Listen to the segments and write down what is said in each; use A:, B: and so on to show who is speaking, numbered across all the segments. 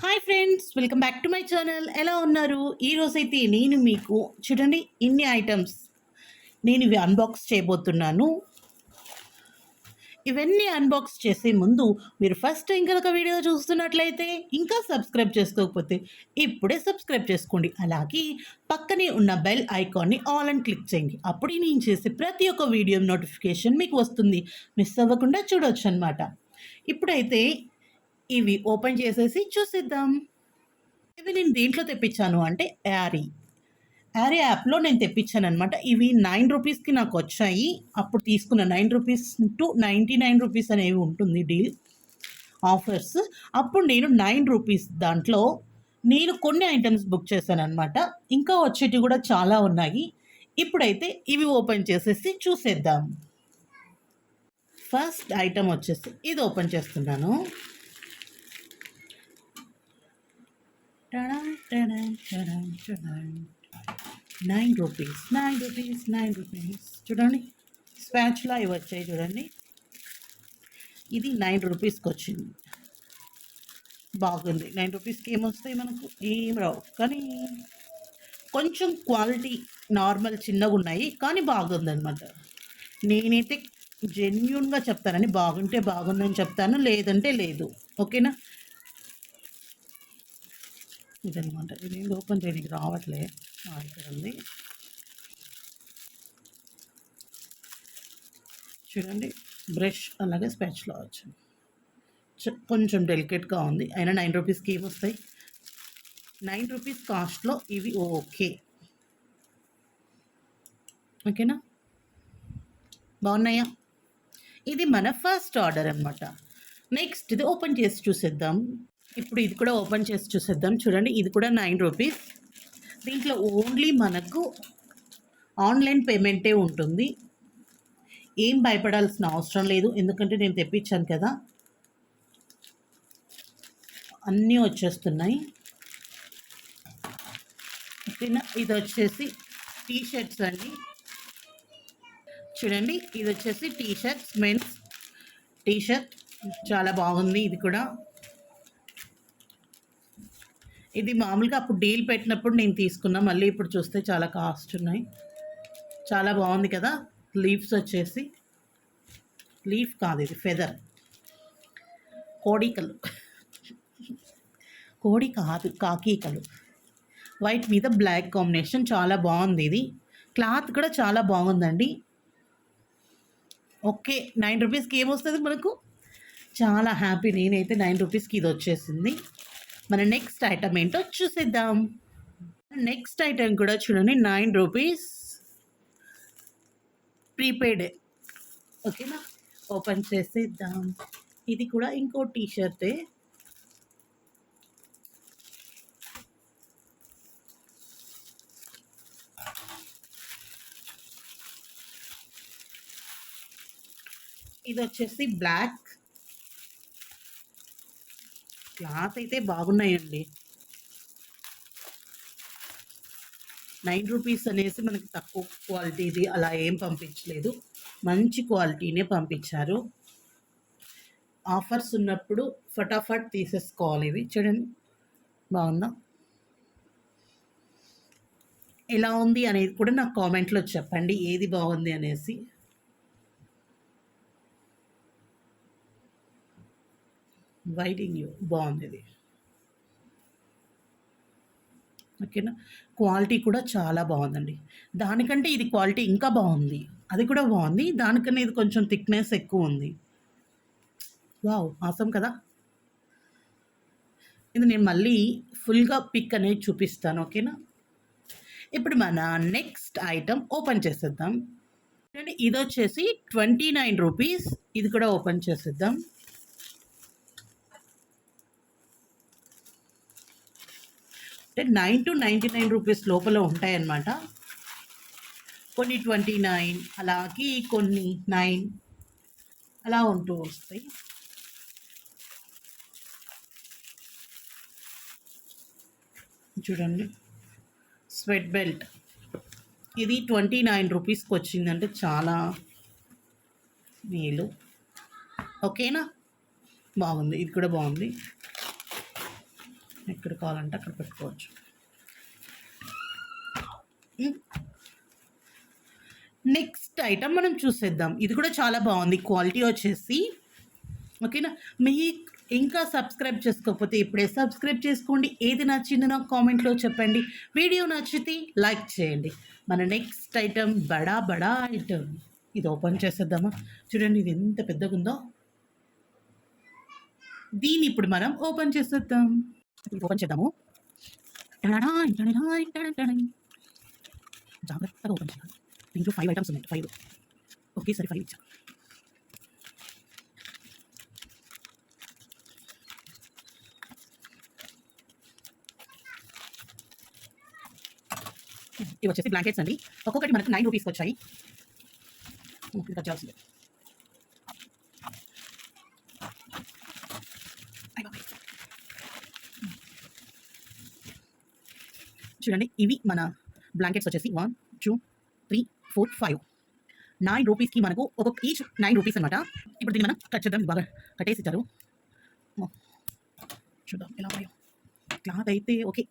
A: Hi friends, welcome back to my channel. ఎలా ఉన్నారు? ఈరోజైతే నేను మీకు చూడండి ఇన్ని ఐటమ్స్ నేను ఇవి అన్బాక్స్ చేయబోతున్నాను. ఇవన్నీ అన్బాక్స్ చేసే ముందు మీరు ఫస్ట్ టైం కనుక వీడియో చూస్తున్నట్లయితే, ఇంకా సబ్స్క్రైబ్ చేసుకోకపోతే ఇప్పుడే సబ్స్క్రైబ్ చేసుకోండి. అలాగే పక్కనే ఉన్న బెల్ ఐకాన్ని ఆల్ అని క్లిక్ చేయండి. అప్పుడు నేను చేసే ప్రతి ఒక్క వీడియో నోటిఫికేషన్ మీకు వస్తుంది. మిస్ అవ్వకుండా చూడవచ్చు అనమాట. ఇప్పుడైతే ఇవి ఓపెన్ చేసేసి చూసేద్దాం. ఇవి నేను దేంట్లో తెప్పించాను అంటే యారీ యాప్లో నేను తెప్పించాను అనమాట. ఇవి 9 రూపీస్కి నాకు వచ్చాయి. అప్పుడు తీసుకున్న 9 రూపీస్ టు 99 రూపీస్ అనేవి ఉంటుంది డీల్ ఆఫర్స్. అప్పుడు నేను 9 రూపీస్ దాంట్లో నేను కొన్ని ఐటమ్స్ బుక్ చేశాను అనమాట. ఇంకా వచ్చేటివి కూడా చాలా ఉన్నాయి. ఇప్పుడైతే ఇవి ఓపెన్ చేసేసి చూసేద్దాం. ఫస్ట్ ఐటమ్ వచ్చేసి ఇది ఓపెన్ చేస్తున్నాను. 9 రూపీస్ చూడండి. స్పాచులా ఇవి వచ్చాయి చూడండి. ఇది 9 రూపీస్కి వచ్చింది. బాగుంది. 9 రూపీస్కి ఏమొస్తాయి మనకు? ఏం రావు, కానీ కొంచెం క్వాలిటీ నార్మల్ చిన్నగా ఉన్నాయి, కానీ బాగుందన్నమాట. నేనైతే జెన్యున్గా చెప్తానని, బాగుంటే బాగుందని చెప్తాను, లేదంటే లేదు. ఓకేనా? ఇదనమాట. ఇది ఓపెన్ చేయడానికి రావట్లే. ఇక్కడ ఉంది చూడండి. బ్రష్ అలాగే స్పాచులా వచ్చింది. కొంచెం డెలికేట్గా ఉంది. అయినా 9 రూపీస్కి ఏమి వస్తాయి? 9 రూపీస్ కాస్ట్లో ఇవి ఓకేనా? బాగున్నాయా? ఇది మన ఫస్ట్ ఆర్డర్ అనమాట. నెక్స్ట్ ఇది ఓపెన్ చేసి చూసేద్దాం. ఇప్పుడు ఇది కూడా ఓపెన్ చేసి చూసేద్దాం. చూడండి, ఇది కూడా 9 రూపీస్. దీంట్లో ఓన్లీ మనకు ఆన్లైన్ పేమెంటే ఉంటుంది. ఏం భయపడాల్సిన అవసరం లేదు, ఎందుకంటే నేను తెప్పించాను కదా, అన్నీ వచ్చేస్తున్నాయి. ఓకేనా? ఇది వచ్చేసి టీ షర్ట్స్ అండి. చూడండి, ఇది వచ్చేసి T shirts, men's T shirt. చాలా బాగుంది. ఇది కూడా ఇది మామూలుగా అప్పుడు డీల్ పెట్టినప్పుడు నేను తీసుకున్నా. మళ్ళీ ఇప్పుడు చూస్తే చాలా కాస్ట్ ఉన్నాయి. చాలా బాగుంది కదా. లీవ్స్ వచ్చేసి లీఫ్ కాదు, ఇది ఫెదర్. కోడి కాదు, కాకీకలు. వైట్ మీద బ్లాక్ కాంబినేషన్ చాలా బాగుంది. ఇది క్లాత్ కూడా చాలా బాగుందండి. ఓకే, 9 రూపీస్కి ఏమొస్తుంది మనకు? చాలా హ్యాపీ. నేనైతే 9 రూపీస్కి ఇది వచ్చేసింది. మన నెక్స్ట్ ఐటమ్ ఏంటో చూసేద్దాం. నెక్స్ట్ ఐటమ్ కూడా చూడండి, 9 రూపీస్ ప్రీపెయిడ్. ఓకేనా? ఓపెన్ చేసేద్దాం. ఇది కూడా ఇంకో టీ షర్టే. ఇది వచ్చేసి బ్లాక్. క్లాత్ అయితే బాగున్నాయండి. 9 రూపీస్ అనేసి మనకి తక్కువ క్వాలిటీది అలా ఏం పంపించలేదు, మంచి క్వాలిటీనే పంపించారు. ఆఫర్స్ ఉన్నప్పుడు ఫటాఫట్ తీసేసుకోవాలి. ఇవి చూడండి, బాగుందా? ఎలా ఉంది అనేది కూడా నాకు కామెంట్లో చెప్పండి, ఏది బాగుంది అనేసి. వైటింగ్ బాగుంది ఇది. ఓకేనా? క్వాలిటీ కూడా చాలా బాగుందండి. దానికంటే ఇది క్వాలిటీ ఇంకా బాగుంది. అది కూడా బాగుంది, దానికన్నా ఇది కొంచెం థిక్నెస్ ఎక్కువ ఉంది. వావ్, ఆసమ్ కదా. ఇది నేను మళ్ళీ ఫుల్గా పిక్ అనేది చూపిస్తాను. ఓకేనా? ఇప్పుడు మన నెక్స్ట్ ఐటమ్ ఓపెన్ చేసేద్దాం. ఇది వచ్చేసి 29 రూపీస్. ఇది కూడా ఓపెన్ చేసేద్దాం. అంటే 9 to 99 రూపీస్ లోపల ఉంటాయన్నమాట. కొన్ని 29, అలాగే కొన్ని 9 అలా ఉంటూ వస్తాయి. చూడండి, స్వెట్ బెల్ట్. ఇది 29 రూపీస్కి వచ్చిందంటే చాలా మేలు. ఓకేనా? బాగుంది. ఇది కూడా బాగుంది. ఎక్కడ కావాలంటే అక్కడ పెట్టుకోవచ్చు. నెక్స్ట్ ఐటమ్ మనం చూసేద్దాం. ఇది కూడా చాలా బాగుంది. క్వాలిటీ వచ్చేసి ఓకేనా. మీ ఇంకా సబ్స్క్రైబ్ చేసుకోకపోతే ఇప్పుడే సబ్స్క్రైబ్ చేసుకోండి. ఏది నచ్చిందో నాకు కామెంట్లో చెప్పండి. వీడియో నచ్చితే లైక్ చేయండి. మన నెక్స్ట్ ఐటమ్ బడా బడా ఐటమ్. ఇది ఓపెన్ చేసేద్దామా? చూడండి ఇది ఎంత పెద్దగా ఉందో. దీన్ని ఇప్పుడు మనం ఓపెన్ చేసేద్దాం. ఓపెన్ చేద్దాము. జాగ్రత్తగా ఓపెన్ చేయాలి. దీంట్లో 5 ఐటమ్స్ ఉన్నాయి. 5 ఒకేసారి 5 ఇచ్చాను. ఇవి వచ్చేసి బ్లాంకెట్స్ అండి. ఒక్కొక్కటి మనకు 9 రూపీస్కి వచ్చాయి. కట్ చేయాల్సిందే. చూడండి ఇవి మన బ్లాంకెట్స్ వచ్చేసి 1 2 3 4 5 9 రూపీస్కి మనకు ఒక్కొక్క ఈచ్ 9 రూపీస్ అనమాట. ఇప్పుడు దీన్ని మనం కట్ చేద్దాం. బాగా కట్టేసి ఇచ్చారు. చూద్దాం ఎలా ఉన్నాయో. క్లాత్ అయితే ఓకే,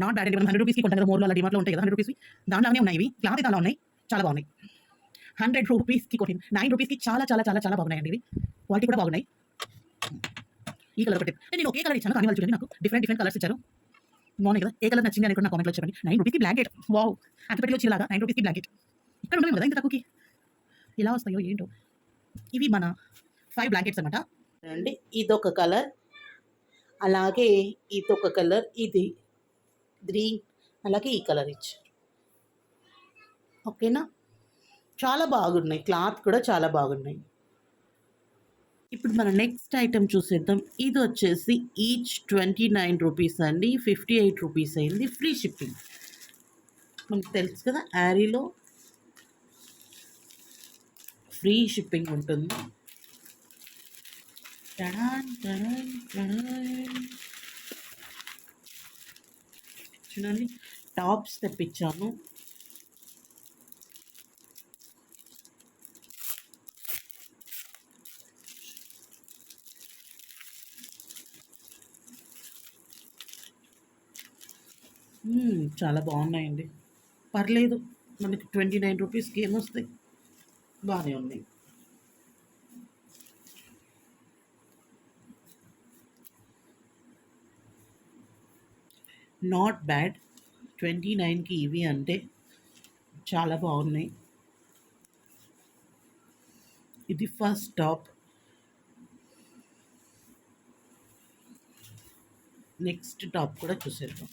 A: నాట్ బ్యాడ్ అండి. మనం 100 రూపీస్కి కొంటాం కదా, మోర్లో అలా డిమార్ట్లో ఉంటాయి కదా 100 రూపీస్వి, దాంట్లోనే ఉన్నాయి ఇవి. క్లాత్ అయితే అలా ఉన్నాయి, చాలా బాగున్నాయి. 100 రూపీస్కి కొట్టి 9 రూపీస్కి చాలా చాలా చాలా చాలా బాగున్నాయండి ఇవి. క్వాలిటీ కూడా బాగున్నాయి. ఈ కలర్ ఒకటి నేను ఒకే కలర్ ఇచ్చాను, కానీ వాళ్ళు చూడండి నాకు డిఫరెంట్ కలర్స్ ఇచ్చారు. బాగున్నాయి కదా. ఏ కలర్ నచ్చింది అని కూడా నా కామెంట్లో చెప్పండి. 9 రూపీస్కి బ్లాంకెట్. వావ్, అంతపెట్టిలో వచ్చేలాగా 9 రూపీస్కి బ్లాంకెట్. ఇక్కడ ఉండవు కదా ఇంత తక్కువకి. ఎలా వస్తాయో ఏంటో. ఇవి మన 5 బ్లాంకెట్స్ అనమాట అండి. ఇదొక కలర్, అలాగే ఇదొక కలర్, ఇది గ్రీన్, అలాగే ఈ కలర్ ఇచ్చారు. ఓకేనా, చాలా బాగున్నాయి. క్లాత్ కూడా చాలా బాగున్నాయి. ఇప్పుడు మన నెక్స్ట్ ఐటెం చూసేద్దాం. ఇది వచ్చేసి ఈచ్ 29 రూపీస్ అండి. 58 రూపీస్ అయింది. Free shipping. మనకు తెలుసు కదా యారీలో ఫ్రీ షిప్పింగ్ ఉంటుంది. చూడండి టాప్స్ తెప్పించాను. చాలా బాగున్నాయండి. పర్లేదు, మనకి 29 రూపీస్కి ఏమొస్తాయి, బాగానే ఉన్నాయి. Not bad. 29కి ఇవి అంటే చాలా బాగున్నాయి. ఇది ఫస్ట్ టాప్. నెక్స్ట్ టాప్ కూడా చూసేద్దాం.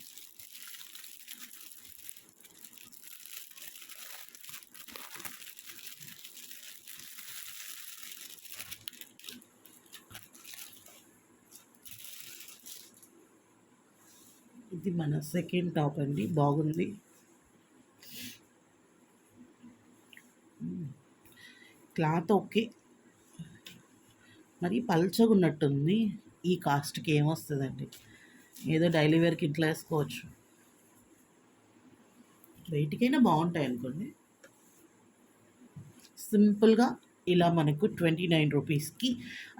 A: ఇది మన సెకండ్ టాప్ అండి. బాగుంది. క్లాత్ ఓకే, మరి పల్చగా ఉన్నట్టుంది. ఈ కాస్ట్కి ఏమొస్తుందండి, ఏదో డైలీ వేర్కి ఇంట్లో వేసుకోవచ్చు. వెయిట్కైనా బాగుంటాయి అనుకోండి. సింపుల్గా ఇలా మనకు 29 రూపీస్కి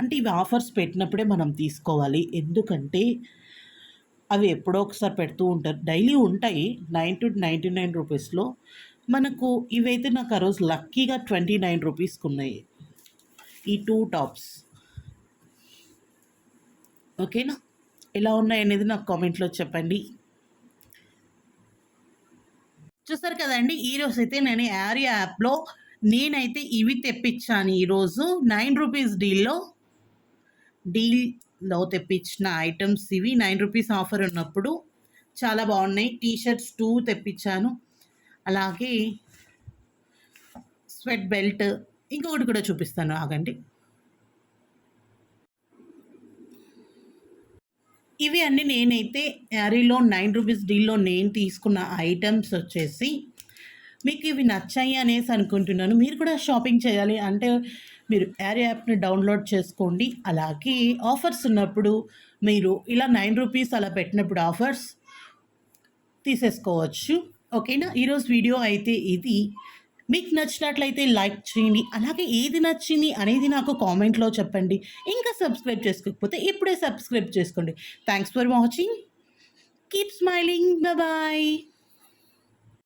A: అంటే ఇవి ఆఫర్స్ పెట్టినప్పుడే మనం తీసుకోవాలి. ఎందుకంటే అవి ఎప్పుడో ఒకసారి పెడుతూ ఉంటారు, డైలీ ఉంటాయి 9 to 99 రూపీస్లో. మనకు ఇవైతే నాకు ఆ రోజు లక్కీగా 29 రూపీస్కి ఉన్నాయి ఈ 2 టాప్స్. ఓకేనా, ఎలా ఉన్నాయి అనేది నాకు కామెంట్లో చెప్పండి. చూస్తారు కదండి, ఈరోజు అయితే నేను యారీ యాప్లో నేనైతే ఇవి తెప్పించాను. ఈరోజు 9 రూపీస్ డీల్లో తెప్పించిన ఐటమ్స్ ఇవి. 9 రూపీస్ ఆఫర్ ఉన్నప్పుడు చాలా బాగున్నాయి. టీషర్ట్స్ 2 తెప్పించాను, అలాగే స్వెట్ బెల్ట్, ఇంకొకటి కూడా చూపిస్తాను ఆగండి. ఇవి అన్నీ నేనైతే యారీలో 9 రూపీస్ డీల్లో నేను తీసుకున్న ఐటమ్స్ వచ్చేసి మీకు ఇవి నచ్చాయి అనేసి అనుకుంటున్నాను. మీరు కూడా షాపింగ్ చేయాలి అంటే మీరు యారీ యాప్ని డౌన్లోడ్ చేసుకోండి. అలాగే ఆఫర్స్ ఉన్నప్పుడు మీరు ఇలా 9 రూపీస్ అలా పెట్టినప్పుడు ఆఫర్స్ తీసేసుకోవచ్చు. ఓకేనా, ఈరోజు వీడియో అయితే ఇది. మీకు నచ్చినట్లయితే లైక్ చేయండి, అలాగే ఏది నచ్చింది అనేది నాకు కామెంట్లో చెప్పండి. ఇంకా సబ్స్క్రైబ్ చేసుకోకపోతే ఇప్పుడే సబ్స్క్రైబ్ చేసుకోండి. Thanks for watching. Keep smiling. Bye.